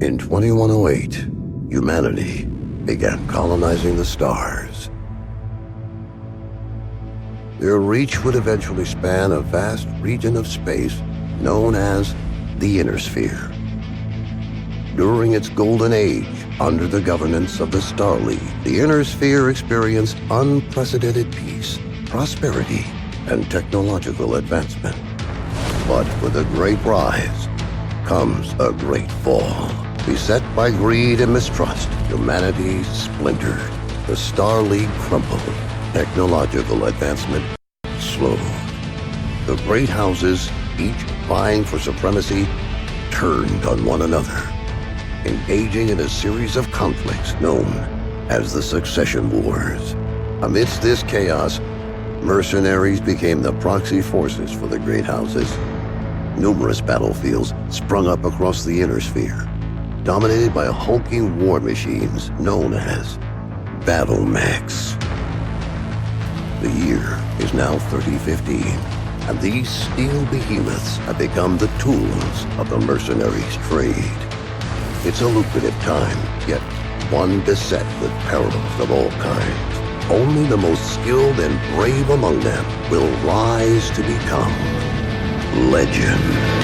In 2108, humanity began colonizing the stars. Their reach would eventually span a vast region of space known as the Inner Sphere. During its golden age, under the governance of the Star League, the Inner Sphere experienced unprecedented peace, prosperity, and technological advancement. But with a great rise comes a great fall. Beset by greed and mistrust, humanity splintered. The Star League crumbled. Technological advancement slowed. The great houses, each vying for supremacy, turned on one another, engaging in a series of conflicts known as the Succession Wars. Amidst this chaos, mercenaries became the proxy forces for the great houses. Numerous battlefields sprung up across the Inner Sphere, dominated by hulking war machines known as battle mechs. The year is now 3015, and these steel behemoths have become the tools of the mercenaries' trade. It's a lucrative time, yet one beset with perils of all kinds. Only the most skilled and brave among them will rise to become legend.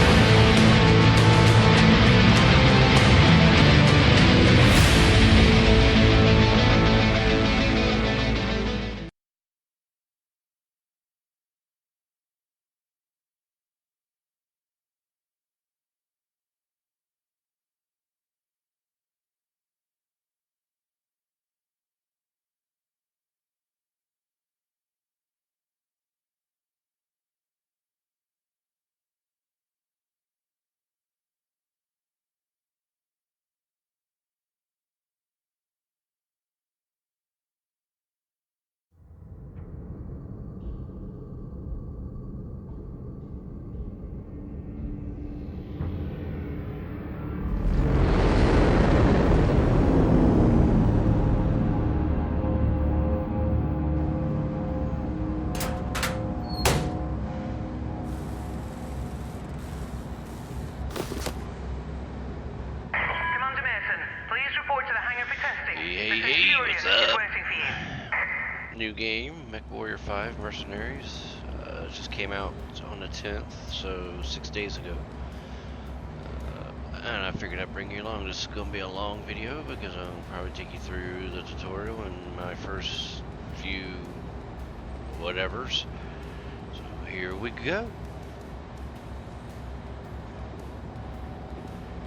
New game, MechWarrior 5 Mercenaries, just came out on the 10th, so 6 days ago. And I figured I'd bring you along. This is going to be a long video because I'll probably take you through the tutorial and my first few whatevers. So here we go.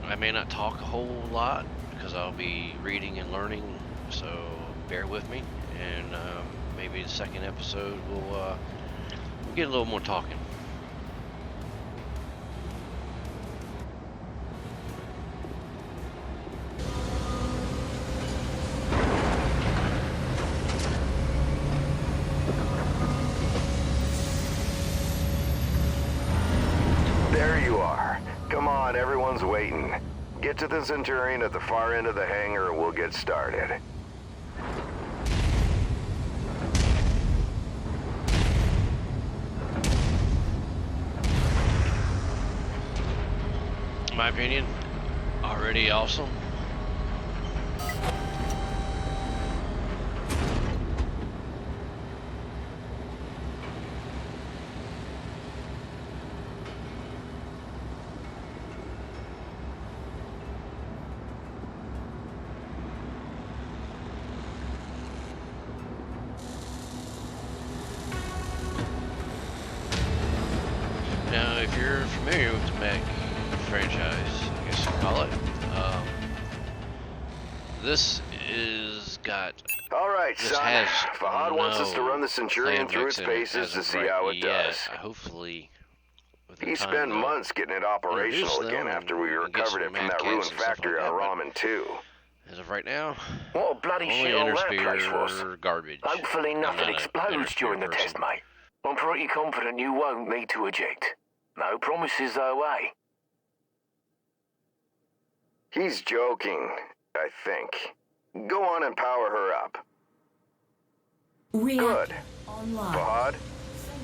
I may not talk a whole lot because I'll be reading and learning, so bear with me. And maybe the second episode we'll get a little more talking. There you are. Come on, everyone's waiting. Get to the Centurion at the far end of the hangar and we'll get started. In my opinion, already awesome. Now, if you're familiar with the Mech franchise, I guess you call it, this is got... Alright, son. Fahad wants us to run the Centurion through its paces to see how it does. Hopefully... He spent months getting it operational again after we recovered it from that ruined factory on Ramen 2. As of right now, what a bloody shit all that place was. Garbage. Hopefully nothing explodes during the test, mate. I'm pretty confident you won't need to eject. No promises though, eh? He's joking, I think. Go on and power her up. Good. Online. Fahad?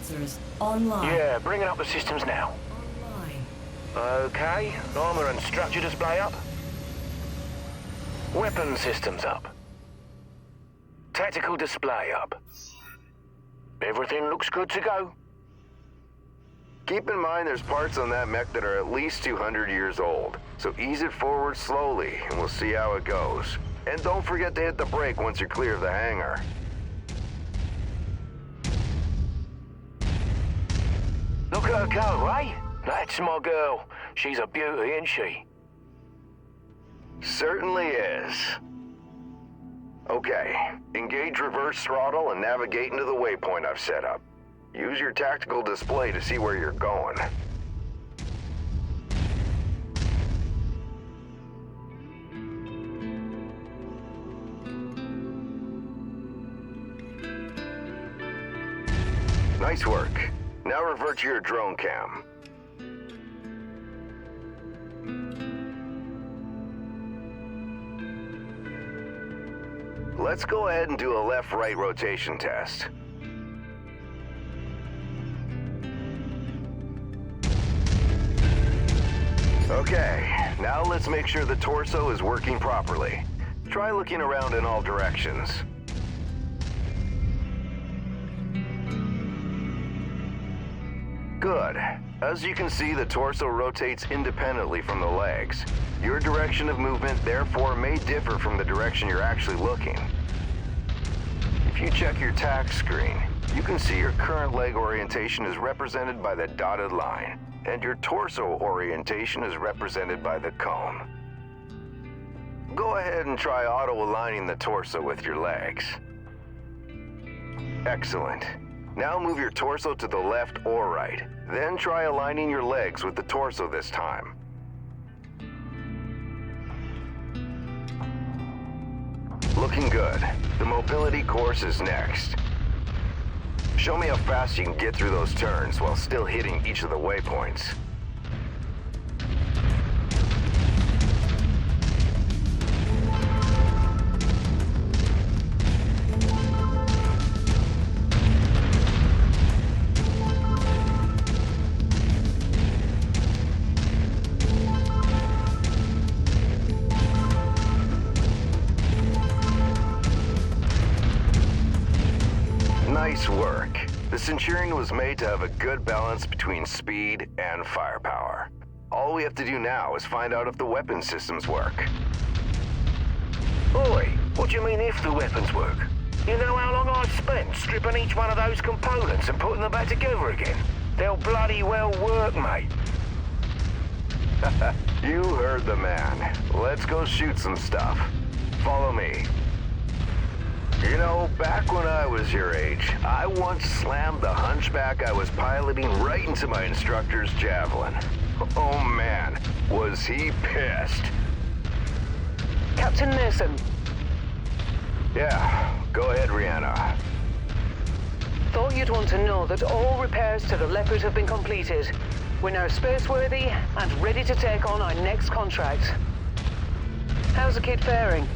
Sensors online. Yeah, bringing up the systems now. Online. Okay, armor and structure display up. Weapon systems up. Tactical display up. Everything looks good to go. Keep in mind there's parts on that mech that are at least 200 years old, so ease it forward slowly and we'll see how it goes. And don't forget to hit the brake once you're clear of the hangar. Look at her go, eh? That's my girl. She's a beauty, isn't she? Certainly is. Okay, engage reverse throttle and navigate into the waypoint I've set up. Use your tactical display to see where you're going. Nice work. Now revert to your drone cam. Let's go ahead and do a left-right rotation test. Okay, now let's make sure the torso is working properly. Try looking around in all directions. Good. As you can see, the torso rotates independently from the legs. Your direction of movement, therefore, may differ from the direction you're actually looking. If you check your tack screen, you can see your current leg orientation is represented by the dotted line, and your torso orientation is represented by the cone. Go ahead and try auto-aligning the torso with your legs. Excellent. Now move your torso to the left or right. Then try aligning your legs with the torso this time. Looking good. The mobility course is next. Show me how fast you can get through those turns while still hitting each of the waypoints. Nice work. The Centurion was made to have a good balance between speed and firepower. All we have to do now is find out if the weapon systems work. Oi, what do you mean if the weapons work? You know how long I've spent stripping each one of those components and putting them back together again? They'll bloody well work, mate. You heard the man. Let's go shoot some stuff. Follow me. You know, back when I was your age, I once slammed the hunchback I was piloting right into my instructor's javelin. Oh man, was he pissed. Captain Mason. Yeah, go ahead, Rihanna. Thought you'd want to know that all repairs to the Leopard have been completed. We're now spaceworthy and ready to take on our next contract. How's the kid faring?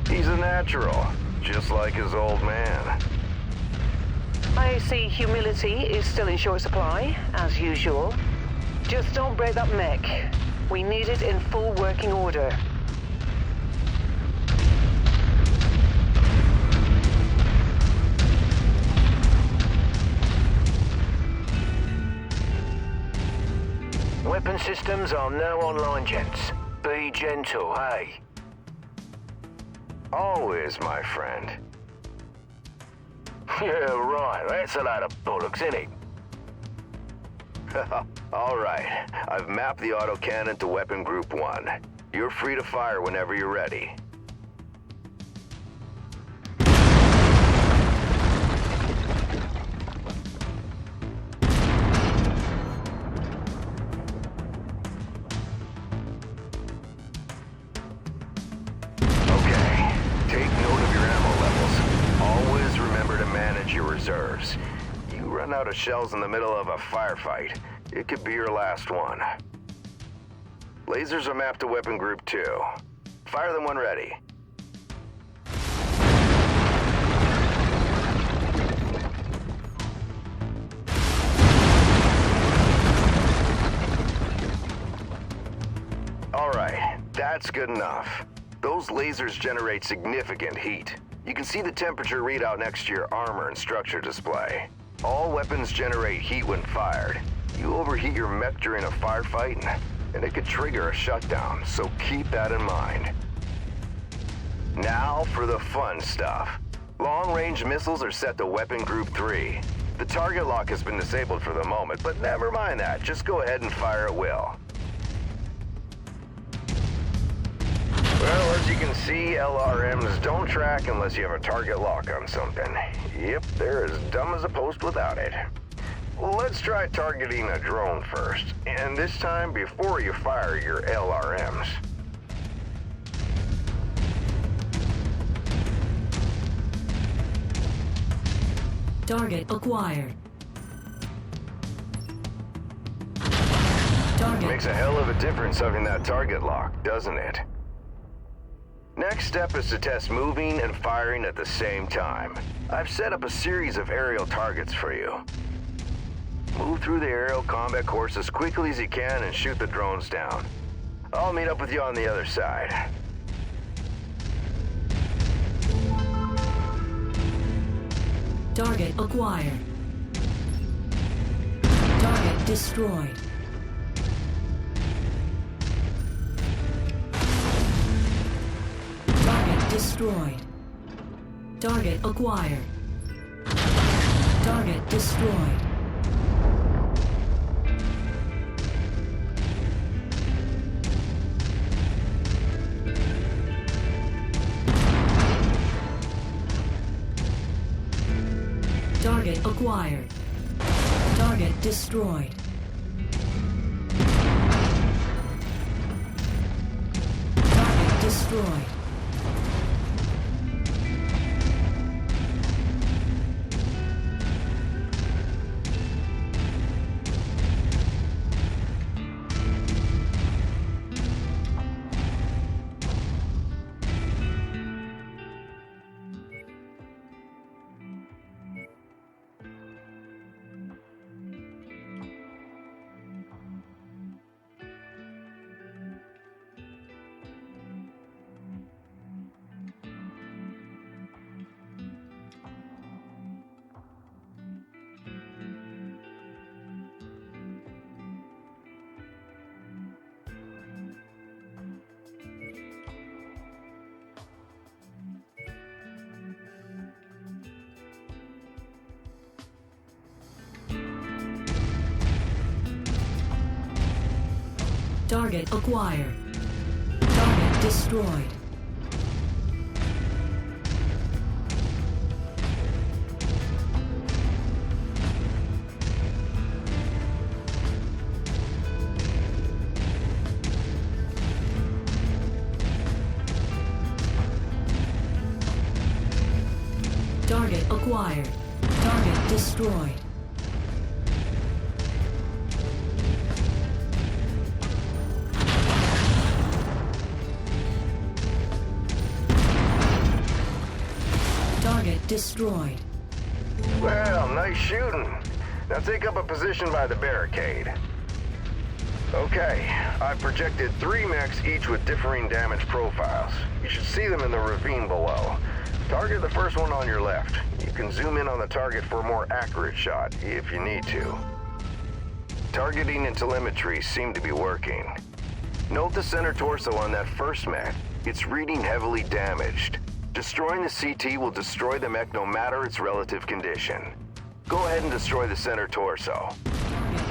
He's a natural, just like his old man. I see humility is still in short supply, as usual. Just don't break that mech. We need it in full working order. Weapon systems are now online, gents. Be gentle, hey? Always, my friend. Yeah, right. That's a load of bollocks, isn't it? All right. I've mapped the autocannon to Weapon Group 1. You're free to fire whenever you're ready. Reserves. You run out of shells in the middle of a firefight, it could be your last one. Lasers are mapped to Weapon Group 2. Fire them when ready. All right, That's good enough. Those lasers generate significant heat. You can see the temperature readout next to your armor and structure display. All weapons generate heat when fired. You overheat your mech during a firefight, and it could trigger a shutdown, so keep that in mind. Now for the fun stuff. Long-range missiles are set to Weapon Group 3. The target lock has been disabled for the moment, but never mind that. Just go ahead and fire at will. Well, as you can see, LRMs don't track unless you have a target lock on something. Yep, they're as dumb as a post without it. Let's try targeting a drone first, and this time before you fire your LRMs. Target acquired. Target. Makes a hell of a difference having that target lock, doesn't it? Next step is to test moving and firing at the same time. I've set up a series of aerial targets for you. Move through the aerial combat course as quickly as you can and shoot the drones down. I'll meet up with you on the other side. Target acquired. Target destroyed. Target destroyed. Target acquired. Target destroyed. Target acquired. Target destroyed. Target destroyed. Target acquired. Target destroyed. Target acquired. Target destroyed. Target destroyed. Well, nice shooting. Now take up a position by the barricade. Okay, I've projected 3 mechs, each with differing damage profiles. You should see them in the ravine below. Target the first one on your left. You can zoom in on the target for a more accurate shot, if you need to. Targeting and telemetry seem to be working. Note the center torso on that first mech. It's reading heavily damaged. Destroying the CT will destroy the mech no matter its relative condition. Go ahead and destroy the center torso.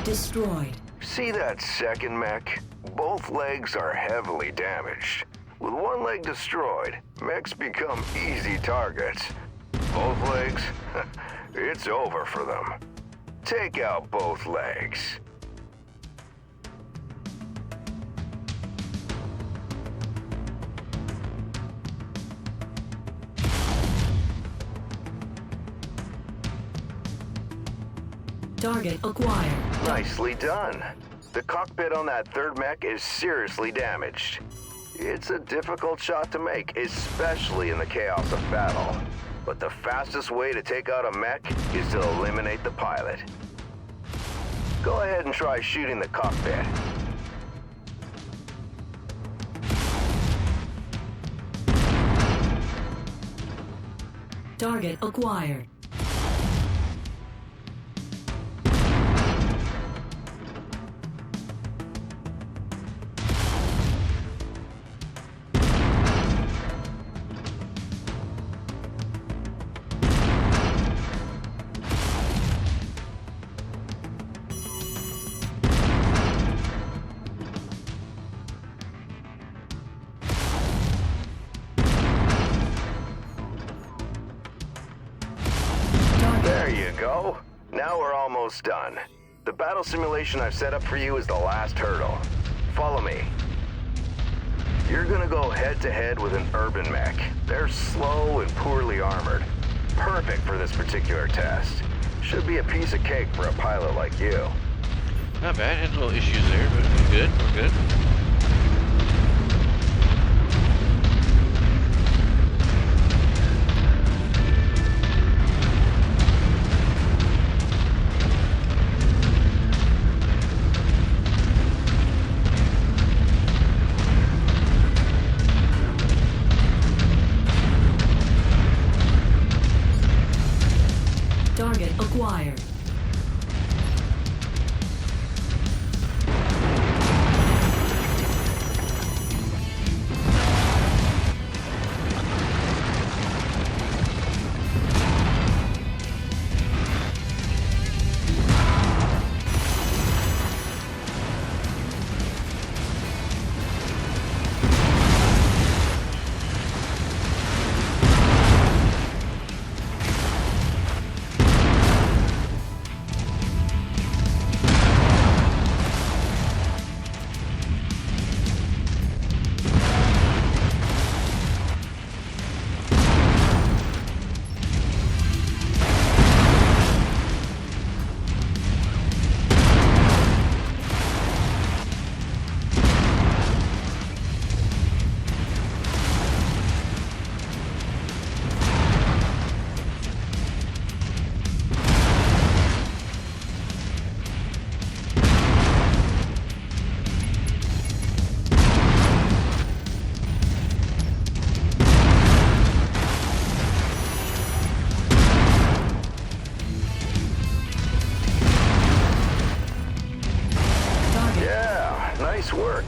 Destroyed. See that second mech? Both legs are heavily damaged. With one leg destroyed, mechs become easy targets. Both legs? It's over for them. Take out both legs. Target acquired. Nicely done. The cockpit on that third mech is seriously damaged. It's a difficult shot to make, especially in the chaos of battle. But the fastest way to take out a mech is to eliminate the pilot. Go ahead and try shooting the cockpit. Target acquired. There you go. Now we're almost done. The battle simulation I've set up for you is the last hurdle. Follow me. You're gonna go head-to-head with an urban mech. They're slow and poorly armored. Perfect for this particular test. Should be a piece of cake for a pilot like you. Not bad. Had little issues there, but we're good. We're good. Target acquired. Nice work.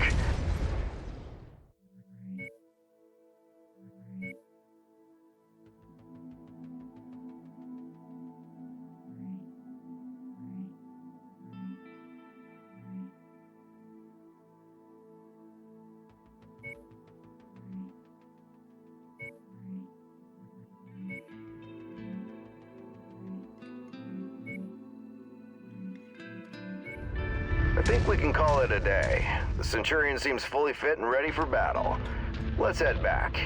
I think we can call it a day. The Centurion seems fully fit and ready for battle. Let's head back.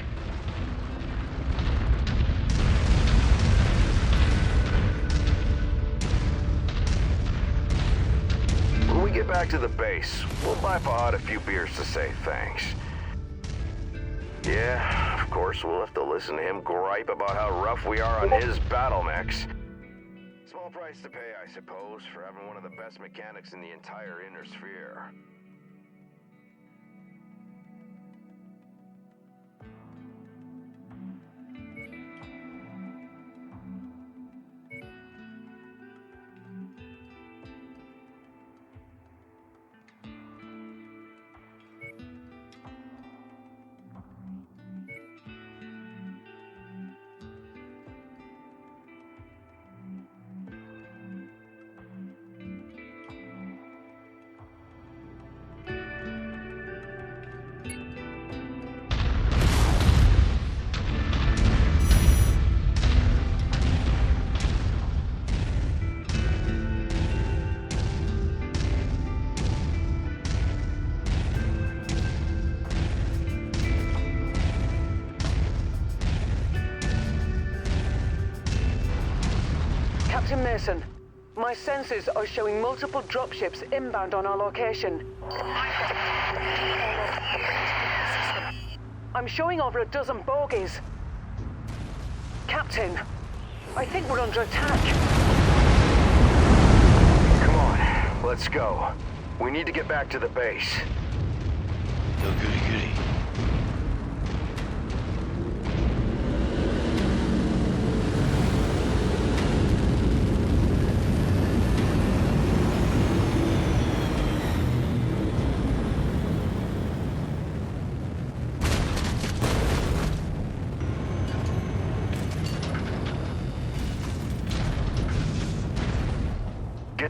When we get back to the base, we'll buy Fahad a few beers to say thanks. Yeah, of course, we'll have to listen to him gripe about how rough we are on his battle mechs. Small price to pay, I suppose, for having one of the best mechanics in the entire Inner Sphere. Captain Mason, my sensors are showing multiple dropships inbound on our location. I'm showing over a dozen bogies. Captain, I think we're under attack. Come on, let's go. We need to get back to the base. No goody goody. Come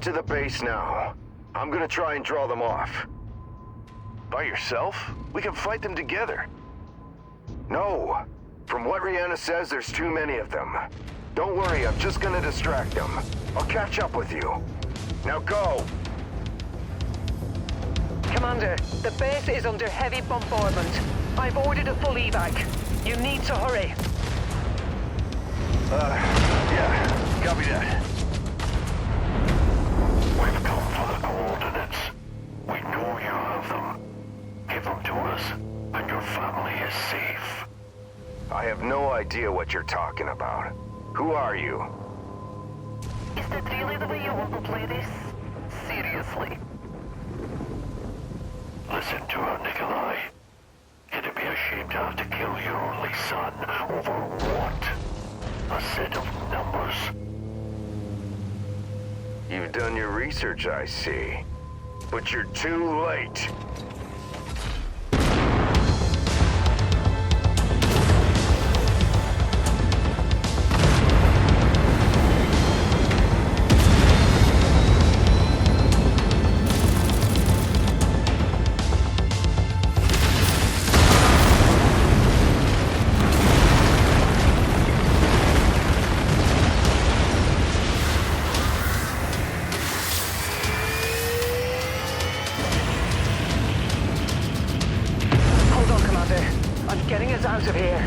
to the base now. I'm gonna try and draw them off. By yourself? We can fight them together. No. From what Rihanna says, there's too many of them. Don't worry, I'm just gonna distract them. I'll catch up with you. Now go! Commander, the base is under heavy bombardment. I've ordered a full evac. You need to hurry. Yeah, copy that. We've come for the coordinates. We know you have them. Give them to us, and your family is safe. I have no idea what you're talking about. Who are you? Is that really the way you want to play this? Seriously? Listen to her, Nikolai. It'd be a shame to have to kill your only son over what? A set of numbers? You've done your research, I see. But you're too late. Out of here.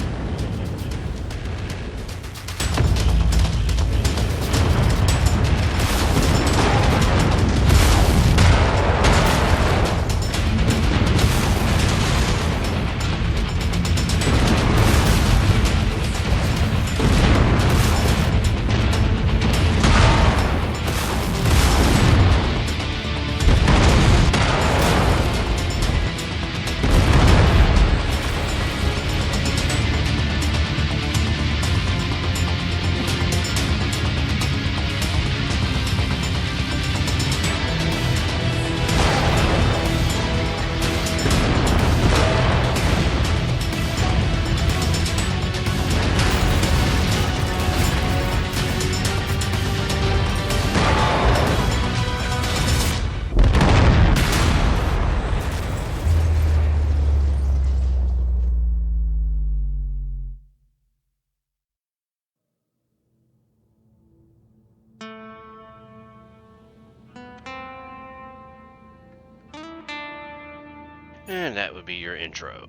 And that would be your intro.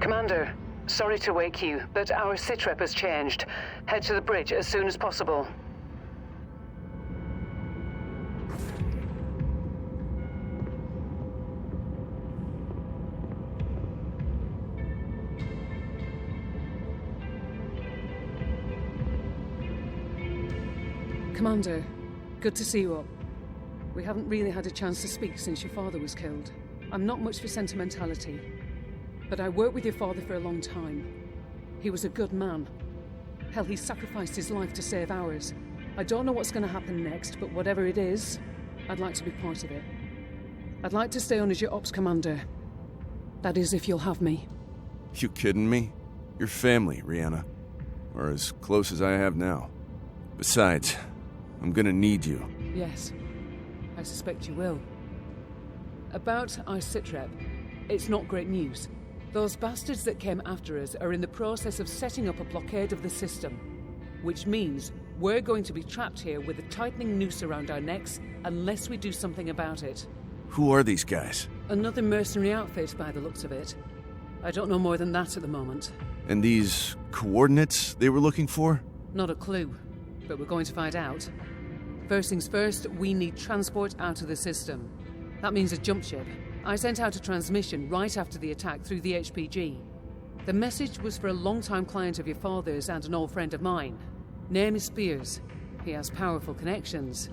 Commander, sorry to wake you, but our sitrep has changed. Head to the bridge as soon as possible. Commander, good to see you up. We haven't really had a chance to speak since your father was killed. I'm not much for sentimentality, but I worked with your father for a long time. He was a good man. Hell, he sacrificed his life to save ours. I don't know what's going to happen next, but whatever it is, I'd like to be part of it. I'd like to stay on as your ops commander. That is, if you'll have me. You kidding me? Your family, Rihanna. Or as close as I have now. Besides, I'm gonna need you. Yes, I suspect you will. About our sitrep, it's not great news. Those bastards that came after us are in the process of setting up a blockade of the system, which means we're going to be trapped here with a tightening noose around our necks unless we do something about it. Who are these guys? Another mercenary outfit by the looks of it. I don't know more than that at the moment. And these coordinates they were looking for? Not a clue, but we're going to find out. First things first, we need transport out of the system. That means a jump ship. I sent out a transmission right after the attack through the HPG. The message was for a long-time client of your father's and an old friend of mine. Name is Spears. He has powerful connections.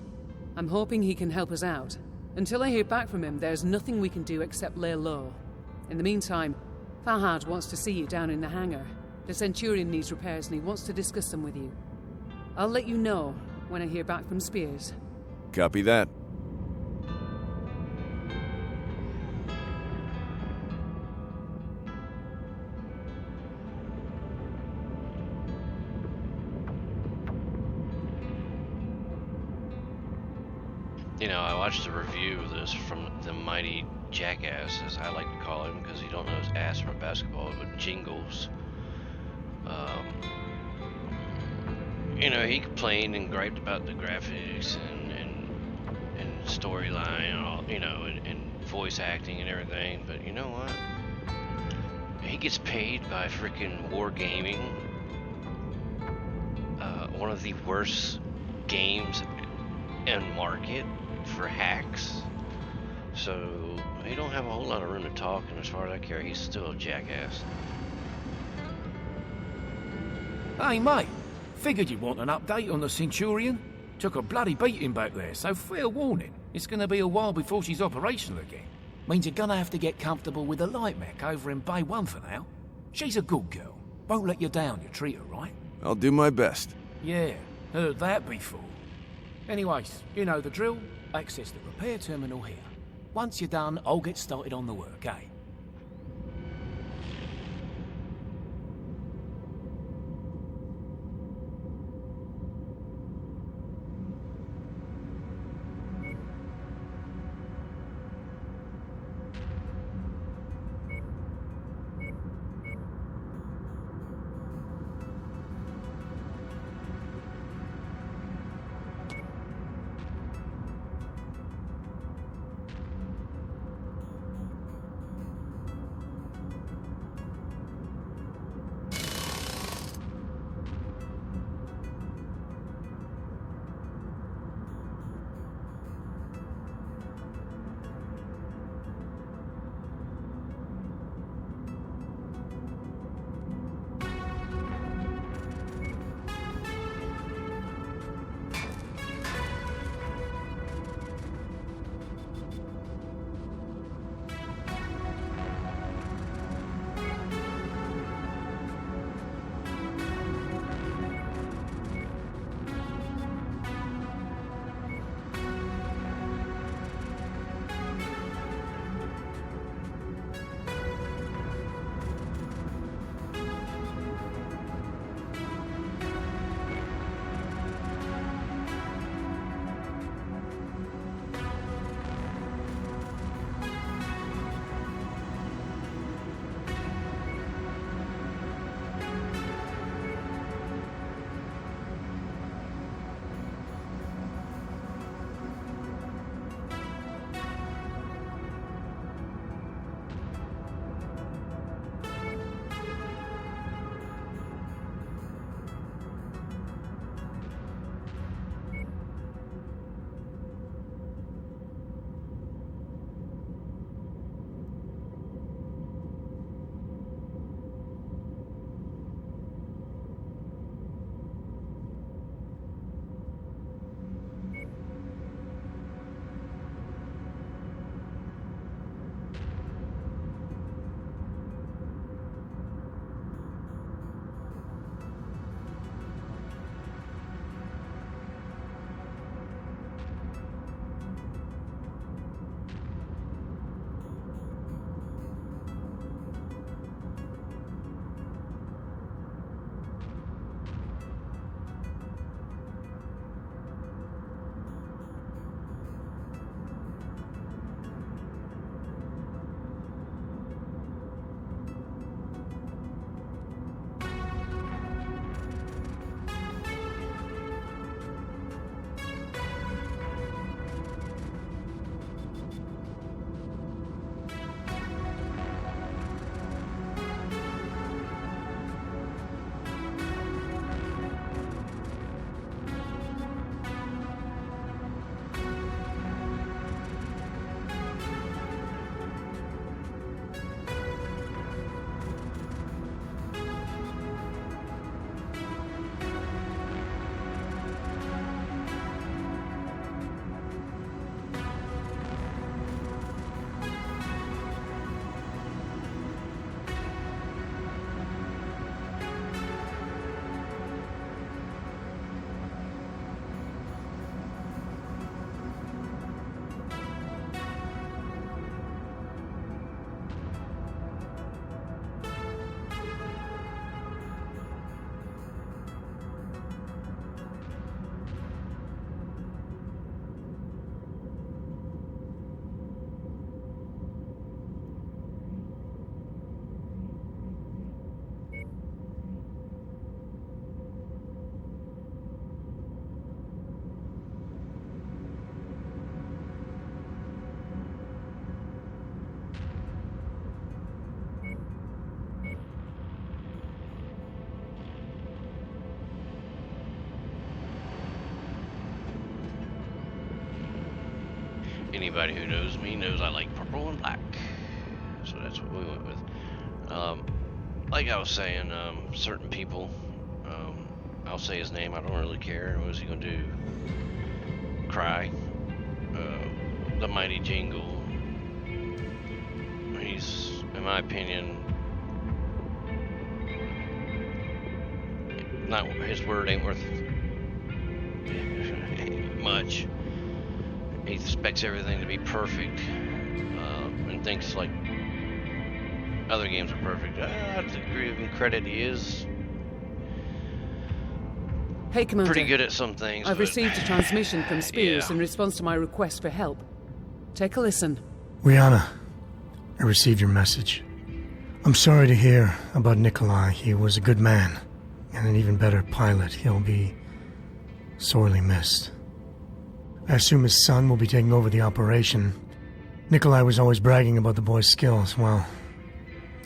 I'm hoping he can help us out. Until I hear back from him, there's nothing we can do except lay low. In the meantime, Fahad wants to see you down in the hangar. The Centurion needs repairs and he wants to discuss them with you. I'll let you know when I hear back from Spears. Copy that. You know, I watched a review of this from the mighty jackass, as I like to call him, because you don't know his ass from basketball, but Jingles. You know, he complained and griped about the graphics and storyline and all, you know, and voice acting and everything, but you know what? He gets paid by freaking Wargaming, one of the worst games in market for hacks. So he don't have a whole lot of room to talk, and as far as I care, he's still a jackass. Hey, mate. Figured you'd want an update on the Centurion. Took a bloody beating back there, so fair warning. It's gonna be a while before she's operational again. Means you're gonna have to get comfortable with the light mech over in Bay 1 for now. She's a good girl. Won't let you down, you treat her right. I'll do my best. Yeah, heard that before. Anyways, you know the drill. Access the repair terminal here. Once you're done, I'll get started on the work, eh? anybody who knows me knows I like purple and black. So that's what we went with. Like I was saying, certain people, I'll say his name, I don't really care. What is he gonna do? Cry? The Mighty Jingle. He's, in my opinion, not his word ain't worth much. He expects everything to be perfect, and thinks like other games are perfect. I have to give him credit. He is Hey, Commander. pretty good at some things. I've but received a transmission from Spears yeah. in response to my request for help. Take a listen. Rihanna, I received your message. I'm sorry to hear about Nikolai. He was a good man, and an even better pilot. He'll be sorely missed. I assume his son will be taking over the operation. Nikolai was always bragging about the boy's skills. Well,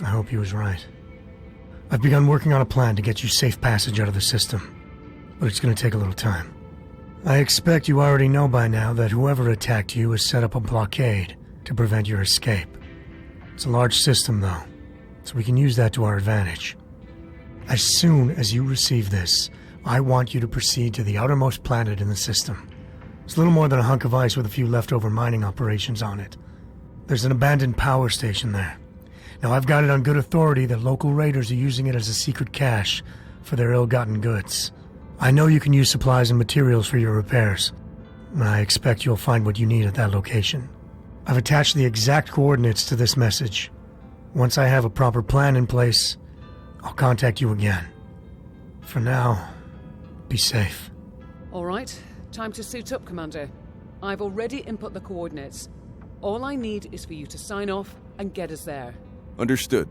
I hope he was right. I've begun working on a plan to get you safe passage out of the system, but it's going to take a little time. I expect you already know by now that whoever attacked you has set up a blockade to prevent your escape. It's a large system, though, so we can use that to our advantage. As soon as you receive this, I want you to proceed to the outermost planet in the system. It's little more than a hunk of ice with a few leftover mining operations on it. There's an abandoned power station there. Now, I've got it on good authority that local raiders are using it as a secret cache for their ill-gotten goods. I know you can use supplies and materials for your repairs, and I expect you'll find what you need at that location. I've attached the exact coordinates to this message. Once I have a proper plan in place, I'll contact you again. For now, be safe. All right, time to suit up, Commander. I've already input the coordinates. All I need is for you to sign off and get us there. Understood.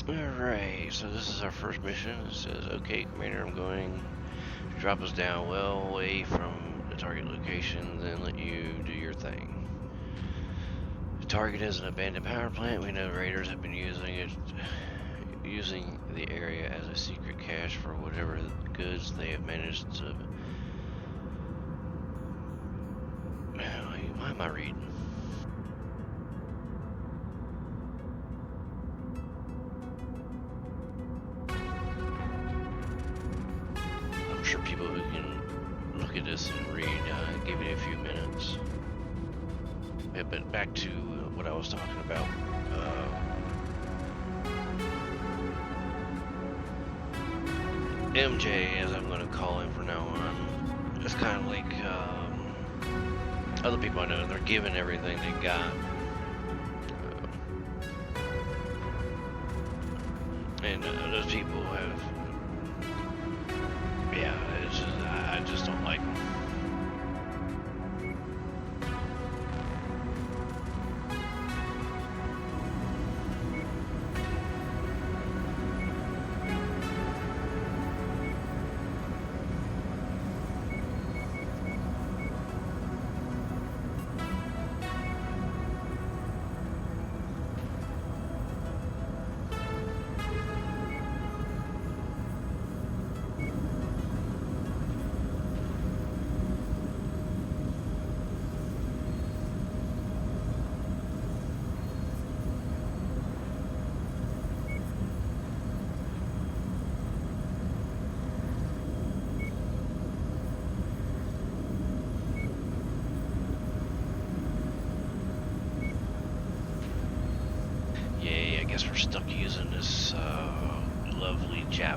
Alright, so this is our first mission. It says, okay, Commander, I'm going to drop us down well away from the target location, then let you do your thing. The target is an abandoned power plant. We know raiders have been using the area as a secret cache for whatever goods they have managed to... Why am I reading? I'm sure people who can look at this and read, give it a few minutes. Yeah, but back to what I was talking about. MJ, as I'm going to call him from now on, it's kind of like other people I know. They're giving everything they got. And those people have, yeah, it's just, I just don't like them.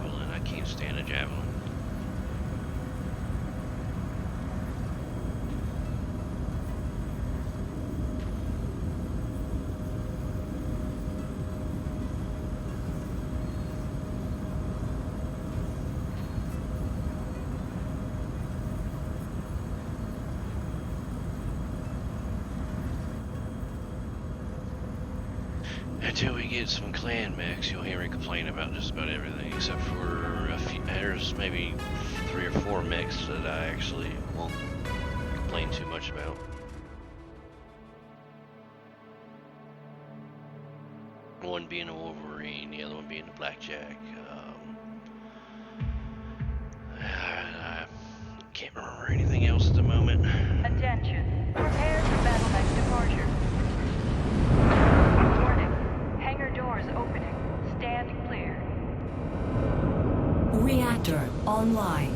javelin. I can't stand a javelin. Until we get some clan mechs, you'll hear me complain about just about everything, except for a few. There's maybe 3 or 4 mechs that I actually won't complain too much about. One being a Wolverine, the other one being a Blackjack. I can't remember anything else at the moment. Attention. Prepare for battle mech departure. Warning. Hangar doors opening. Stand clear. Reactor online.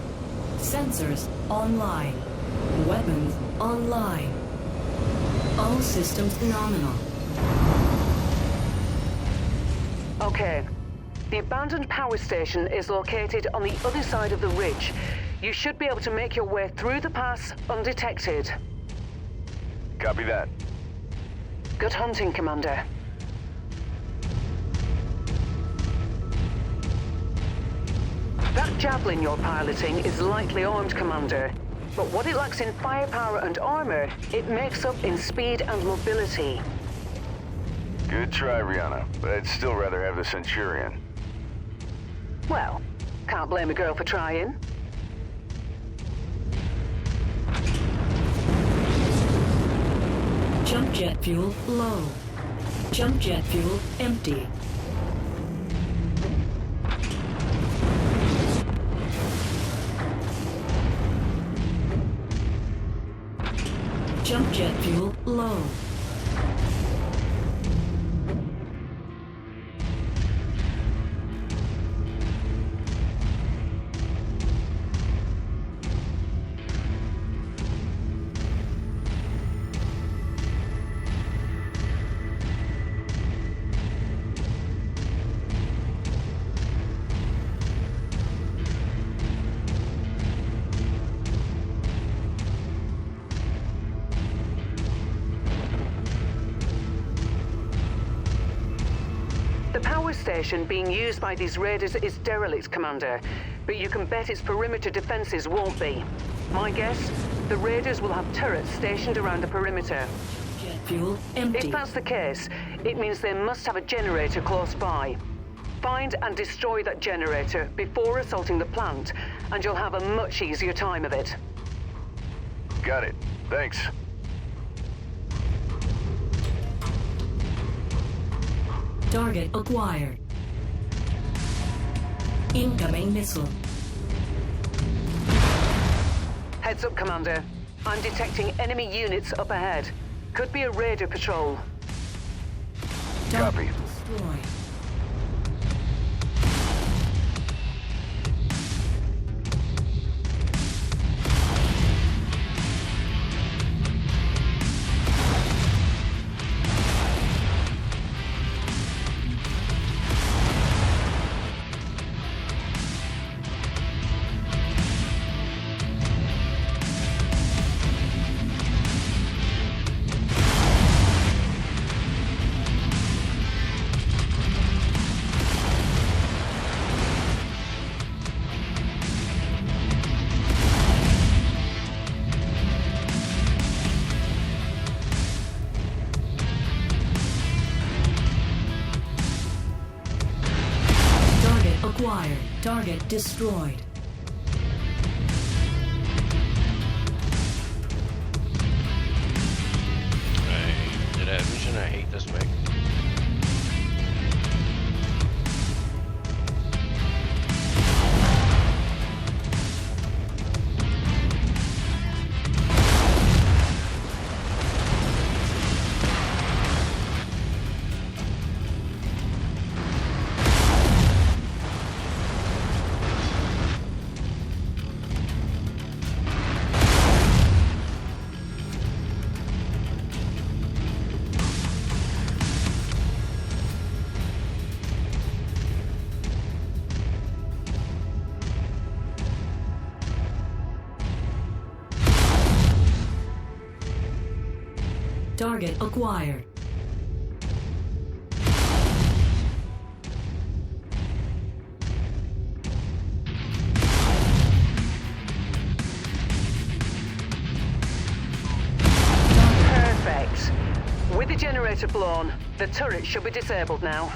Sensors online. Weapons online. All systems nominal. Okay. The abandoned power station is located on the other side of the ridge. You should be able to make your way through the pass undetected. Copy that. Good hunting, Commander. That javelin you're piloting is lightly armed, Commander. But what it lacks in firepower and armor, it makes up in speed and mobility. Good try, Rihanna, but I'd still rather have the Centurion. Well, can't blame a girl for trying. Jump jet fuel low. Jump jet fuel empty. Jump jet fuel low. The power station being used by these raiders is derelict, Commander, but you can bet its perimeter defenses won't be. My guess, the raiders will have turrets stationed around the perimeter. Jet fuel empty. If that's the case, it means they must have a generator close by. Find and destroy that generator before assaulting the plant, and you'll have a much easier time of it. Got it. Thanks. Target acquired. Incoming missile. Heads up, Commander. I'm detecting enemy units up ahead. Could be a raider patrol. Copy. Destroyed. Acquired. Target destroyed. Did I mention I hate this mech? Target acquired. Perfect. With the generator blown, the turret should be disabled now.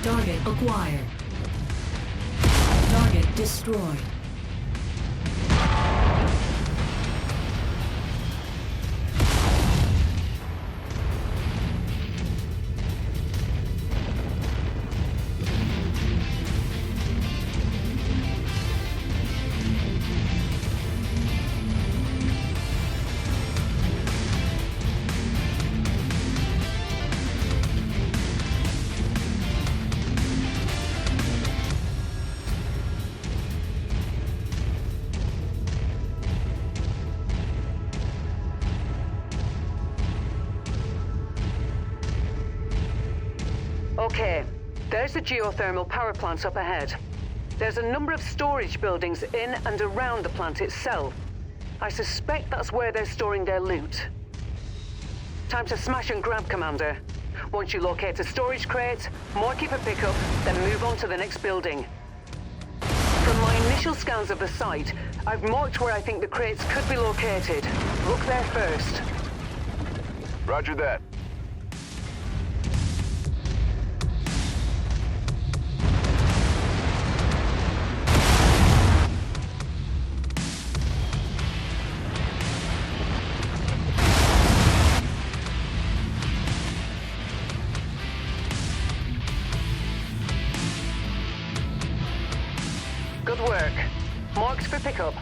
Target acquired. Target destroyed. Okay, there's the geothermal power plant up ahead. There's a number of storage buildings in and around the plant itself. I suspect that's where they're storing their loot. Time to smash and grab, Commander. Once you locate a storage crate, mark it for pickup, then move on to the next building. From my initial scans of the site, I've marked where I think the crates could be located. Look there first. Roger that. Good work. Marked for pickup.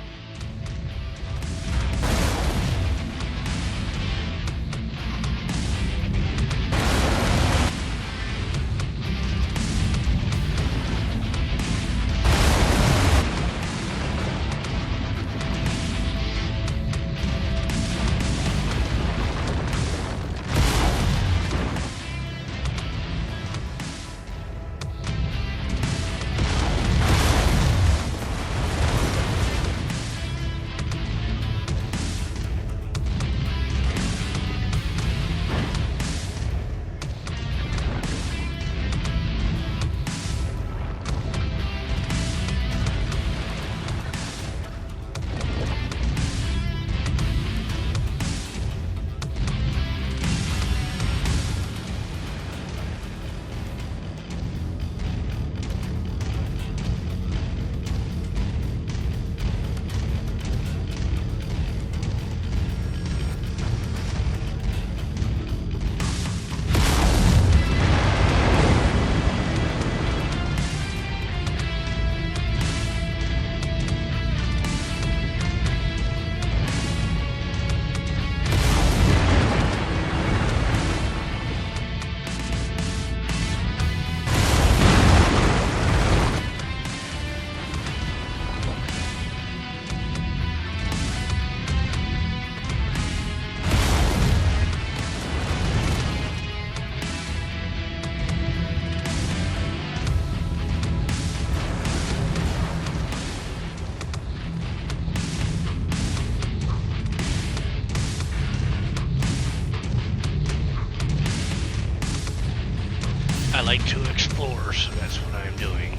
I like to explore, so that's what I'm doing.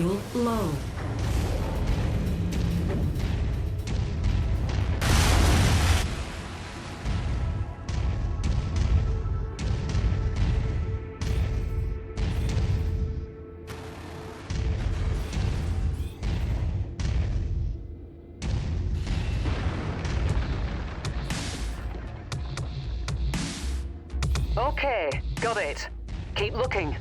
fuel low. Okay, got it. Keep looking.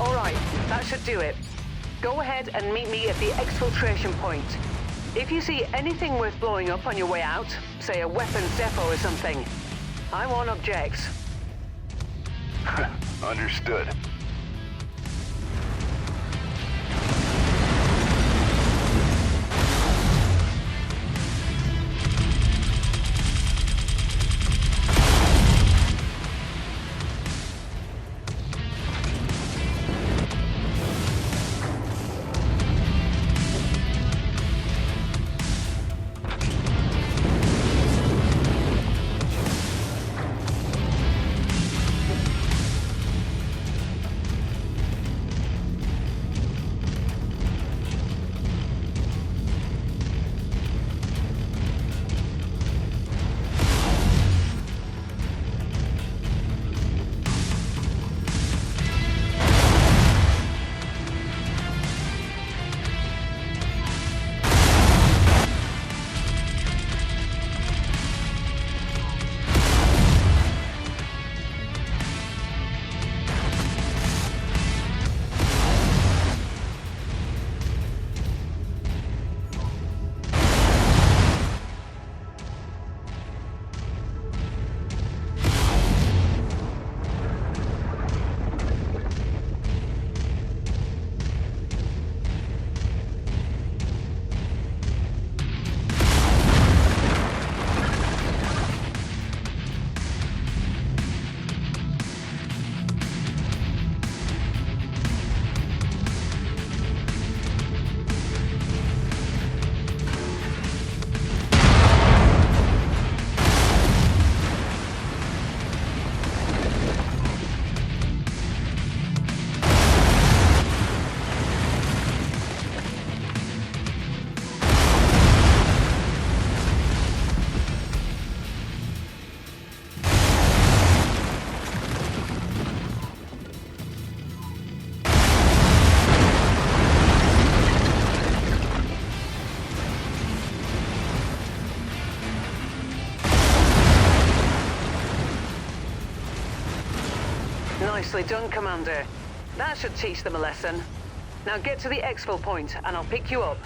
All right, that should do it. Go ahead and meet me at the exfiltration point. If you see anything worth blowing up on your way out, say a weapons depot or something, I want objects. Understood. Nicely done, Commander. That should teach them a lesson. Now get to the exfil point, and I'll pick you up.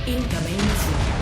Incoming missile.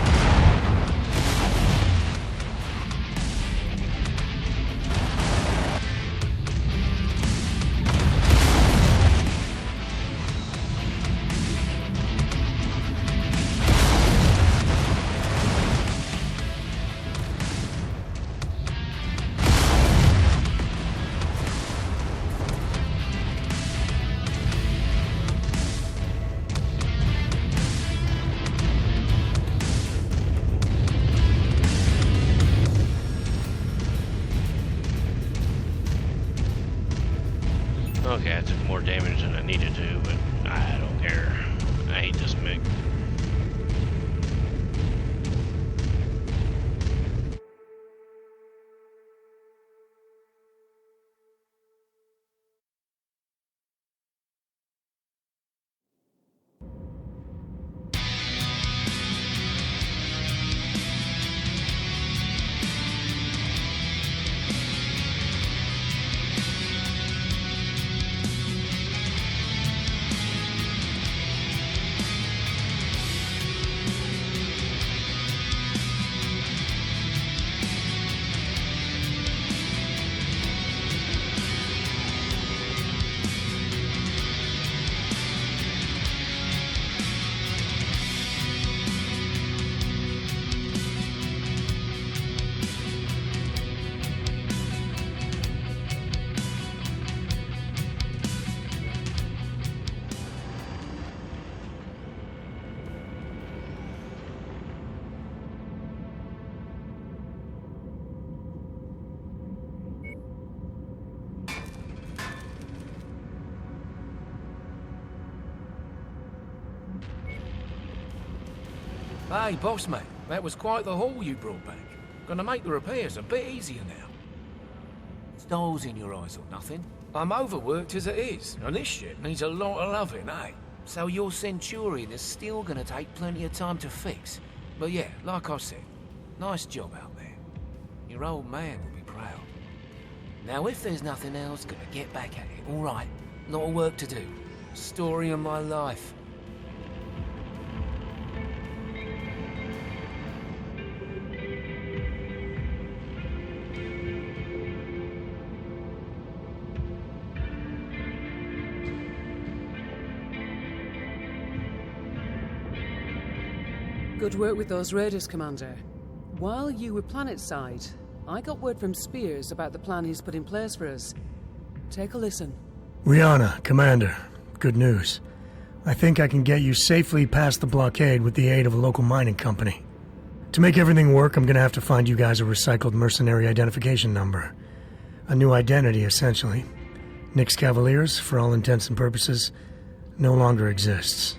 Okay, I took more damage than I needed to, but I don't care. I hate this mech. Hey, boss man, that was quite the haul you brought back. Gonna make the repairs a bit easier now. Stars in your eyes or nothing. I'm overworked as it is, and this ship needs a lot of loving, eh? So your Centurion is still gonna take plenty of time to fix. But yeah, like I said, nice job out there. Your old man will be proud. Now if there's nothing else, gonna get back at it, alright? Lot of work to do. Story of my life. Good work with those raiders, Commander. While you were planetside, I got word from Spears about the plan he's put in place for us. Take a listen. Rihanna, Commander, good news. I think I can get you safely past the blockade with the aid of a local mining company. To make everything work, I'm gonna have to find you guys a recycled mercenary identification number. A new identity, essentially. Nyx Cavaliers, for all intents and purposes, no longer exists.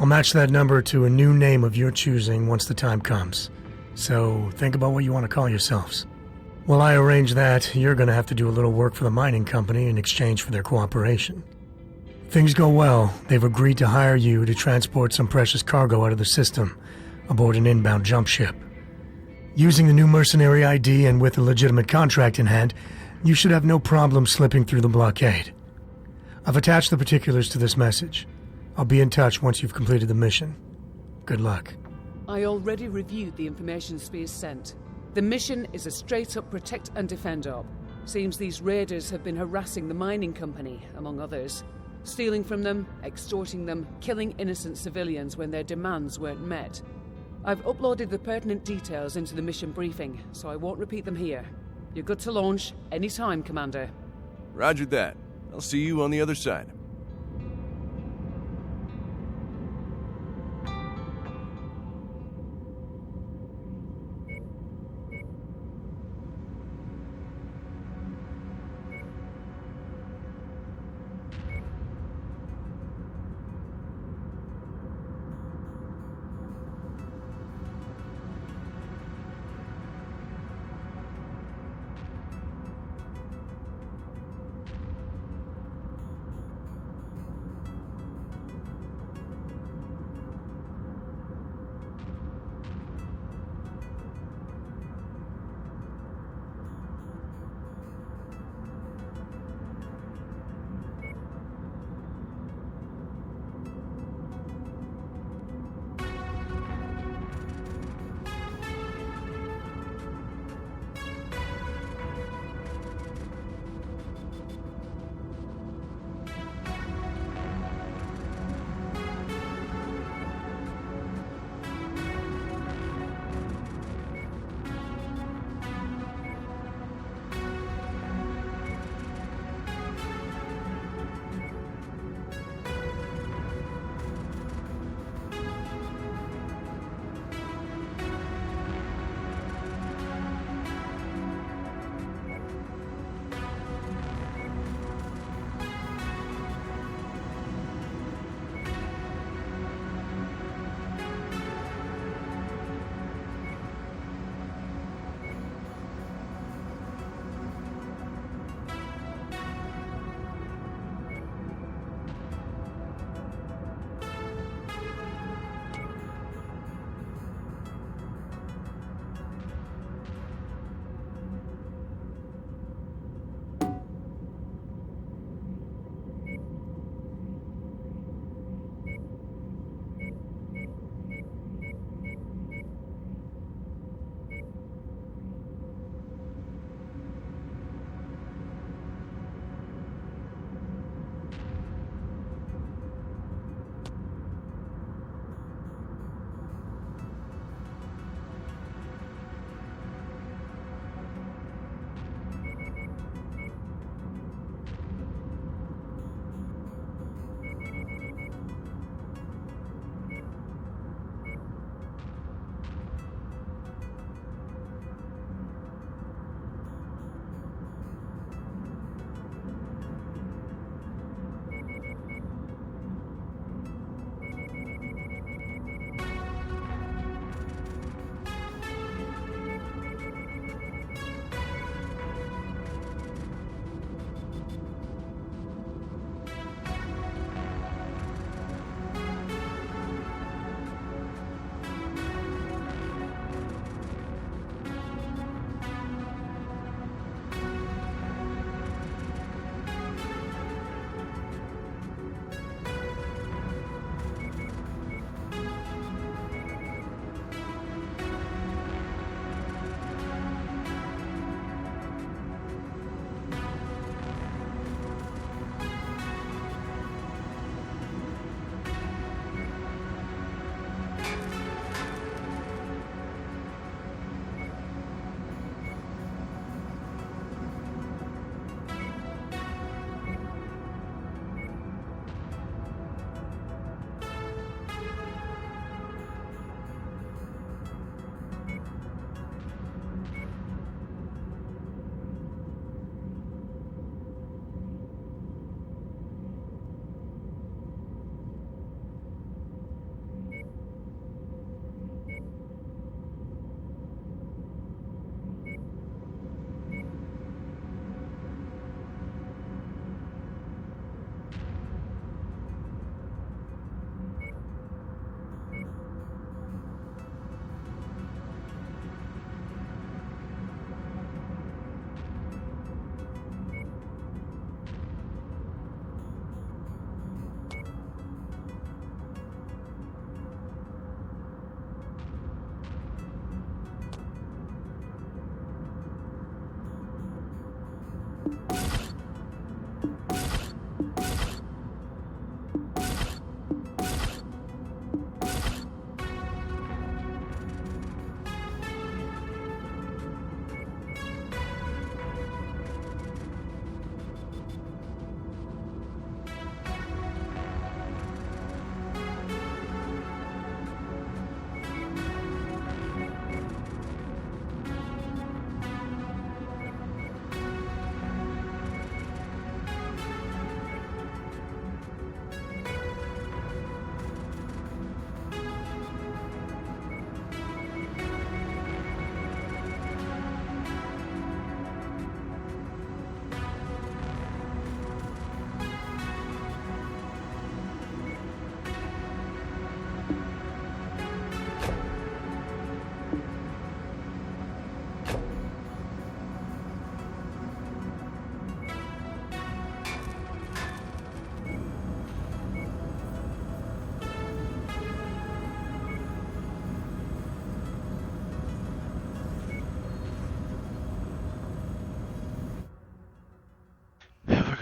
I'll match that number to a new name of your choosing once the time comes. So think about what you want to call yourselves. While I arrange that, you're going to have to do a little work for the mining company in exchange for their cooperation. If things go well, they've agreed to hire you to transport some precious cargo out of the system aboard an inbound jump ship. Using the new mercenary ID and with a legitimate contract in hand, you should have no problem slipping through the blockade. I've attached the particulars to this message. I'll be in touch once you've completed the mission. Good luck. I already reviewed the information Spears sent. The mission is a straight-up protect and defend op. Seems these raiders have been harassing the mining company, among others. Stealing from them, extorting them, killing innocent civilians when their demands weren't met. I've uploaded the pertinent details into the mission briefing, so I won't repeat them here. You're good to launch any time, Commander. Roger that. I'll see you on the other side.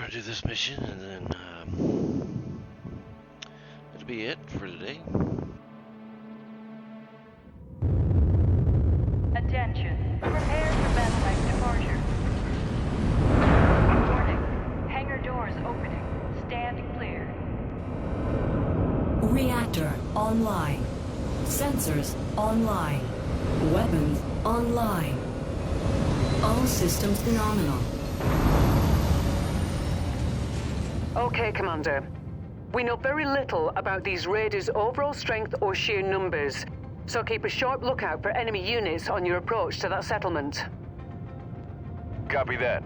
Do this mission, and then that'll be it for today. Attention. Prepare for battle-like departure. Warning. Hangar doors opening. Stand clear. Reactor online. Sensors online. Weapons online. All systems nominal. Okay, Commander. We know very little about these raiders' overall strength or sheer numbers, so keep a sharp lookout for enemy units on your approach to that settlement. Copy that.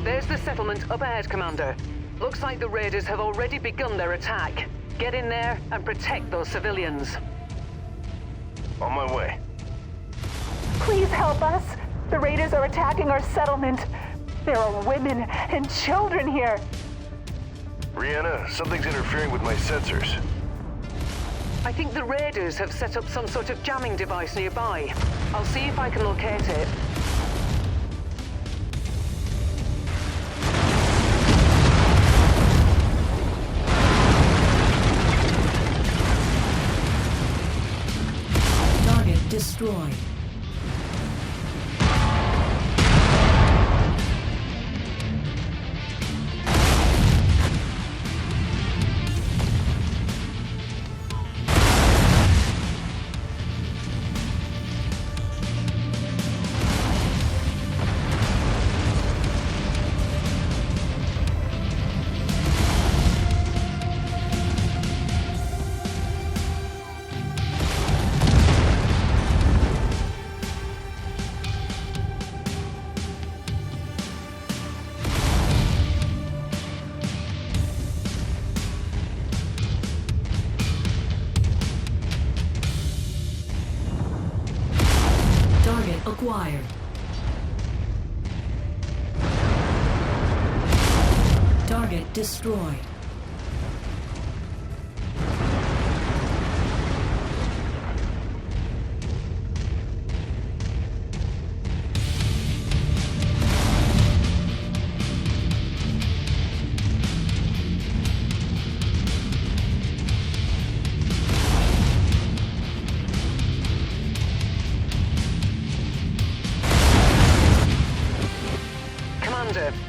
There's the settlement up ahead, Commander. Looks like the raiders have already begun their attack. Get in there and protect those civilians. On my way. Please help us. The raiders are attacking our settlement. There are women and children here. Rihanna, something's interfering with my sensors. I think the raiders have set up some sort of jamming device nearby. I'll see if I can locate it. Target destroyed. Target acquired. Target destroyed.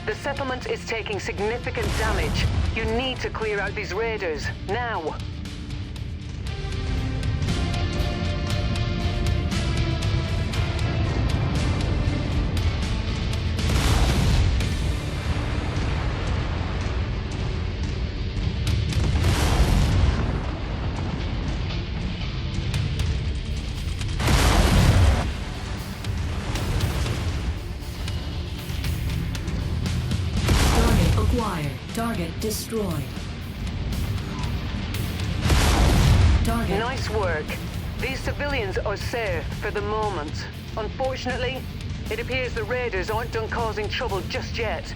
The settlement is taking significant damage. You need to clear out these raiders, now. Target destroyed. Target. Nice work. These civilians are safe for the moment. Unfortunately, it appears the raiders aren't done causing trouble just yet.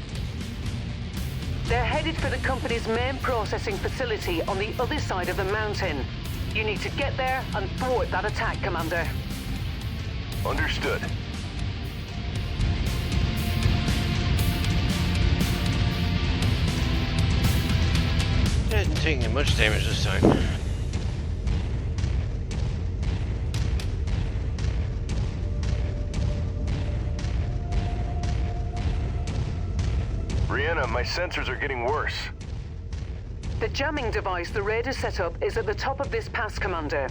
They're headed for the company's main processing facility on the other side of the mountain. You need to get there and thwart that attack, Commander. Understood. Didn't take much damage this time. Brianna, my sensors are getting worse. The jamming device the raiders set up is at the top of this pass, Commander.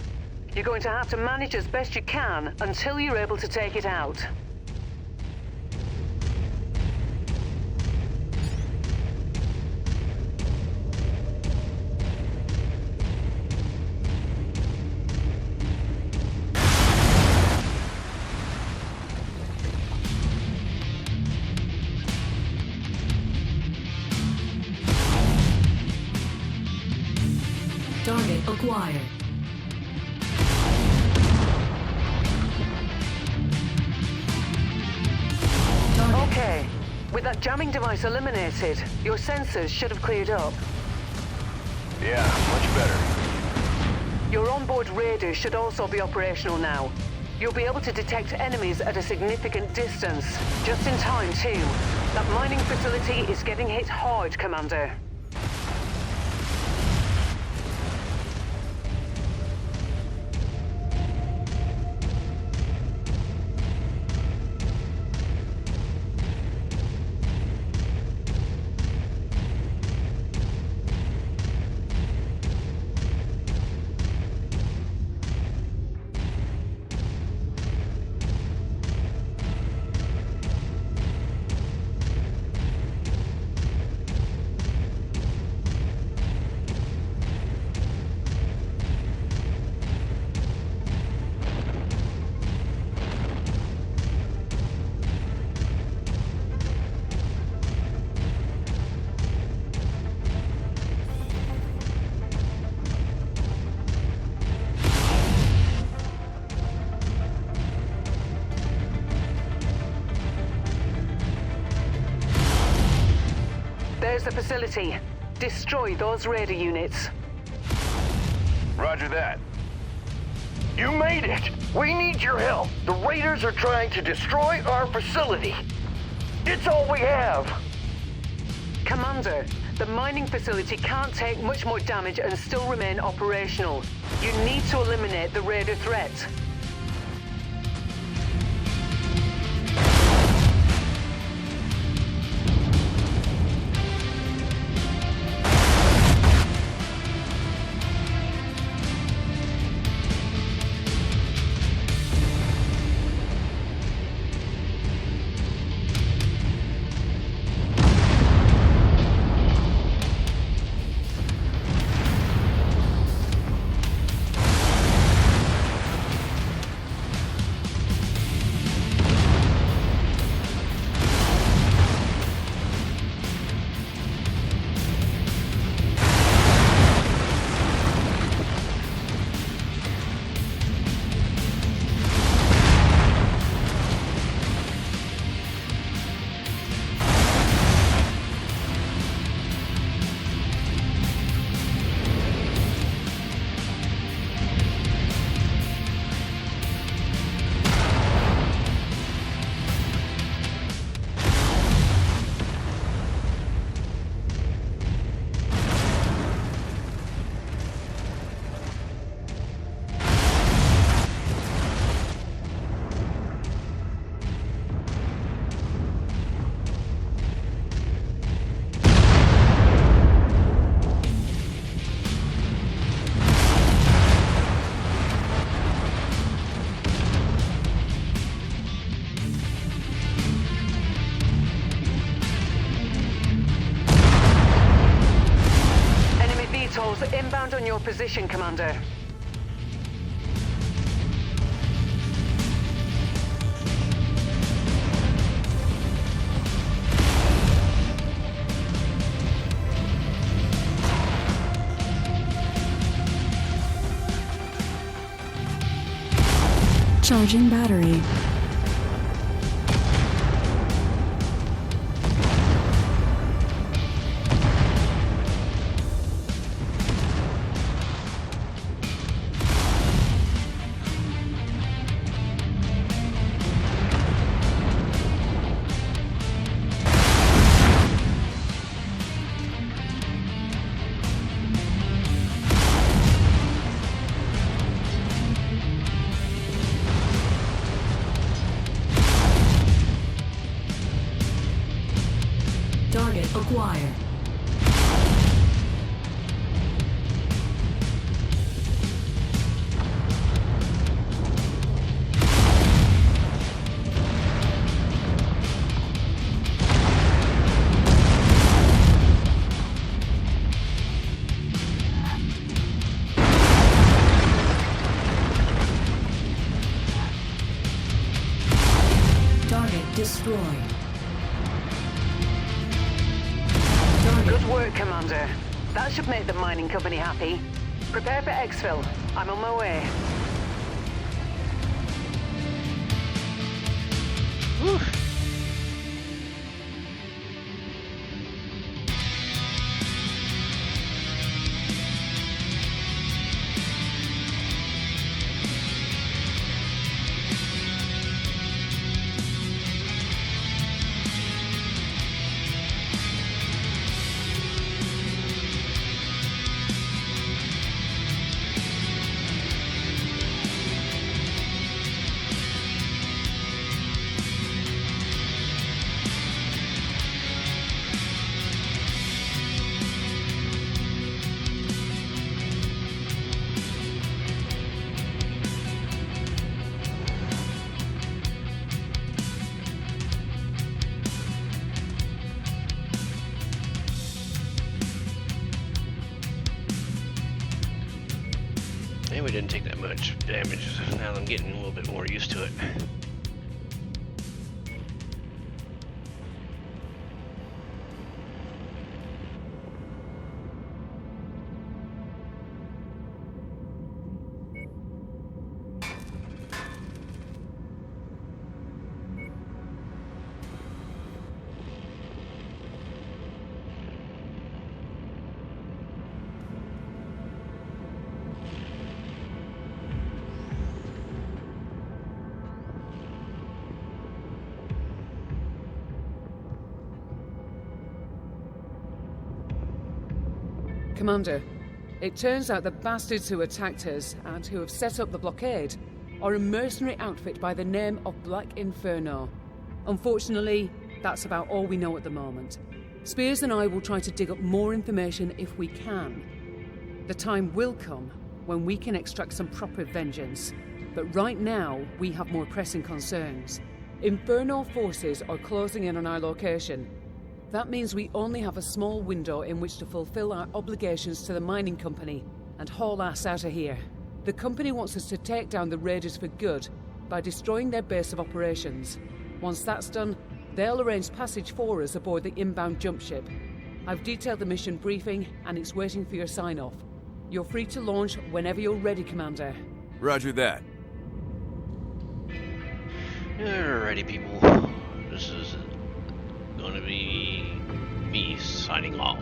You're going to have to manage as best you can until you're able to take it out. Target acquired. Okay. With that jamming device eliminated, your sensors should have cleared up. Yeah, much better. Your onboard raiders should also be operational now. You'll be able to detect enemies at a significant distance. Just in time, too. That mining facility is getting hit hard, Commander. There's the facility. Destroy those raider units. Roger that. You made it! We need your help. The raiders are trying to destroy our facility. It's all we have. Commander, the mining facility can't take much more damage and still remain operational. You need to eliminate the raider threat. Inbound on your position, Commander. Charging battery. Target acquired. Target destroyed. Good work, Commander. That should make the mining company happy. Prepare for exfil. I'm on my way. Whew. And we didn't take that much damage. Now I'm getting a little bit more used to it. Commander, it turns out the bastards who attacked us and who have set up the blockade are a mercenary outfit by the name of Black Inferno. Unfortunately, that's about all we know at the moment. Spears and I will try to dig up more information if we can. The time will come when we can extract some proper vengeance, but right now we have more pressing concerns. Inferno forces are closing in on our location. That means we only have a small window in which to fulfill our obligations to the mining company and haul ass out of here. The company wants us to take down the raiders for good by destroying their base of operations. Once that's done, they'll arrange passage for us aboard the inbound jump ship. I've detailed the mission briefing and it's waiting for your sign-off. You're free to launch whenever you're ready, Commander. Roger that. Alrighty, people. This is gonna be me signing off.